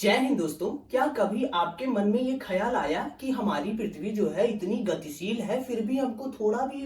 जय हिंद दोस्तों। क्या कभी आपके मन में ये ख्याल आया कि हमारी पृथ्वी जो है इतनी गतिशील है फिर भी हमको थोड़ा भी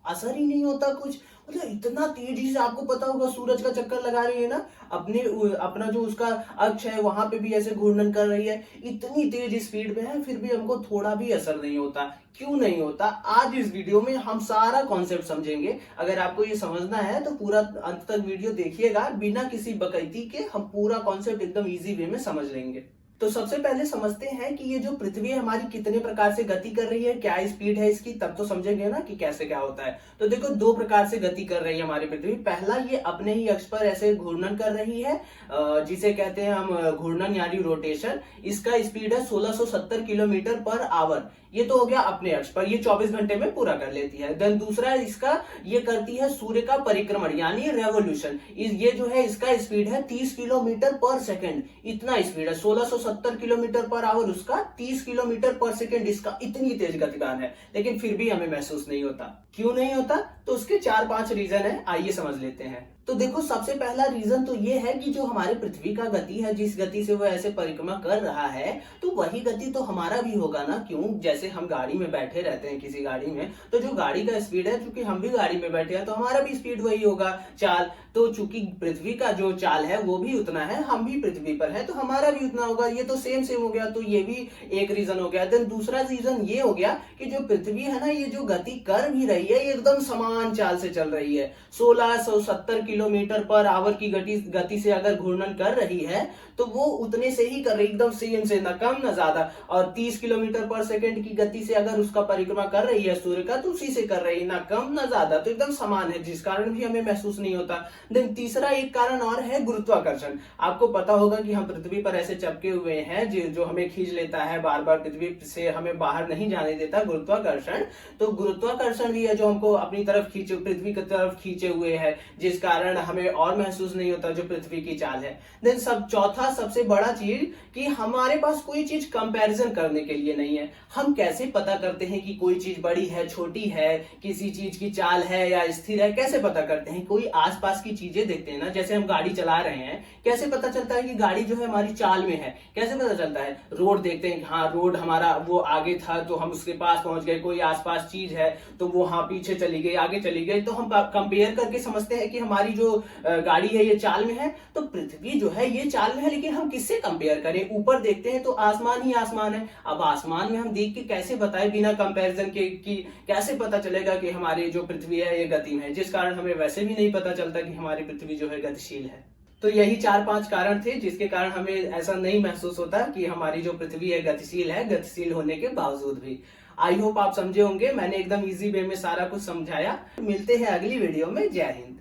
असर ही नहीं होता कुछ। इतना तेजी से आपको पता होगा सूरज का चक्कर लगा रही है ना, अपना जो उसका अक्ष है वहां पे भी ऐसे घूर्णन कर रही है, इतनी तेज स्पीड में है फिर भी हमको थोड़ा भी असर नहीं होता। क्यों नहीं होता? आज इस वीडियो में हम सारा कॉन्सेप्ट समझेंगे। अगर आपको ये समझना है तो पूरा अंत तक वीडियो देखिएगा, बिना किसी बकैती के हम पूरा कॉन्सेप्ट एकदम इजी वे में समझ लेंगे। तो सबसे पहले समझते हैं कि ये जो पृथ्वी है हमारी कितने प्रकार से गति कर रही है, क्या स्पीड है इसकी, तब तो समझेंगे ना कि कैसे क्या होता है। तो देखो, दो प्रकार से गति कर रही है हमारी पृथ्वी। पहला, ये अपने ही अक्ष पर ऐसे घूर्णन कर रही है, जिसे कहते हैं हम घूर्णन यानी रोटेशन। इसका स्पीड है 1670 किलोमीटर पर आवर। ये तो हो गया अपने अक्ष पर, ये 24 घंटे में पूरा कर लेती है। देन दूसरा इसका, ये करती है सूर्य का परिक्रमण यानी रेवोल्यूशन। ये जो है इसका स्पीड है 30 किलोमीटर पर सेकंड। इतना स्पीड है 1670 किलोमीटर पर आवर, उसका 30 किलोमीटर पर सेकंड इसका। इतनी तेज गतिमान है लेकिन फिर भी हमें महसूस नहीं होता। क्यों नहीं होता? तो उसके 4-5 रीजन है, आइए समझ लेते हैं। तो देखो, सबसे पहला रीजन तो ये है कि जो हमारे पृथ्वी का गति है, जिस गति से वो ऐसे परिक्रमा कर रहा है, तो वही गति तो हमारा भी होगा ना। क्यों? जैसे हम गाड़ी में बैठे रहते हैं किसी गाड़ी में, तो जो गाड़ी का स्पीड है, चूंकि हम भी गाड़ी में बैठे हैं तो हमारा भी स्पीड वही होगा, चाल। तो चूंकि पृथ्वी का जो चाल है वो भी उतना है, हम भी पृथ्वी पर है तो हमारा भी उतना होगा। ये तो सेम सेम हो गया, तो ये भी एक रीजन हो गया। देन दूसरा रीजन ये हो गया कि जो पृथ्वी है ना, ये जो गति कर भी रही है ये एकदम समान चाल से चल रही है। 1670 किलोमीटर पर आवर की गति से अगर घूर्णन कर रही है तो वो उतने से ही कर रही, एकदम सेम से, ना कम ना ज्यादा। और 30 किलोमीटर पर सेकंड की गति से अगर उसका परिक्रमा कर रही है सूर्य का, तो उसी से कर रही, ना कम ना ज्यादा, तो एकदम समान है, जिस कारण भी हमें महसूस नहीं होता। देन तीसरा एक कारण और है, गुरुत्वाकर्षण। आपको पता होगा कि हम पृथ्वी पर ऐसे चिपके हुए हैं जो हमें खींच लेता है, बार बार पृथ्वी से हमें बाहर नहीं जाने देता, गुरुत्वाकर्षण। तो गुरुत्वाकर्षण भी है जो हमको अपनी तरफ खींचे, पृथ्वी की तरफ खींचे हुए है, जिस कारण हमें और महसूस नहीं होता जो पृथ्वी की चाल है। देन चौथा सबसे बड़ा चीज कि हमारे पास कोई चीज कंपैरिजन करने के लिए नहीं है। हम कैसे पता करते हैं कि कोई चीज बड़ी है, छोटी है, किसी चीज की चाल है या स्थिर है? कैसे पता करते हैं? कोई आसपास की चीजें देखते हैं ना, जैसे हम गाड़ी चला रहे हैं, कैसे पता चलता है कि गाड़ी जो है हमारी चाल में है? कैसे पता चलता है? रोड देखते हैं, हाँ रोड हमारा वो आगे था तो हम उसके पास पहुंच गए। कोई आसपास चीज है तो वो हाँ पीछे चली गई, आगे चली गई, तो हम कंपेयर करके समझते हैं कि हमारी जो गाड़ी है ये चाल में है। तो पृथ्वी जो है ये चाल में है, लेकिन हम किससे कंपेयर करें? ऊपर देखते हैं तो आसमान ही आसमान है। अब आसमान में हम देख के कैसे बताएं बिना कंपैरिजन के कि कैसे पता चलेगा कि हमारी जो पृथ्वी है ये गति में है, जिस कारण हमें वैसे भी नहीं पता चलता कि हमारी पृथ्वी जो है गतिशील है। तो यही 4-5 कारण थे जिसके कारण हमें ऐसा नहीं महसूस होता कि हमारी जो पृथ्वी है गतिशील है, गतिशील होने के बावजूद भी। आई होप आप समझे होंगे, मैंने एकदम इजी वे में सारा कुछ समझाया। मिलते हैं अगली वीडियो में। जय हिंद।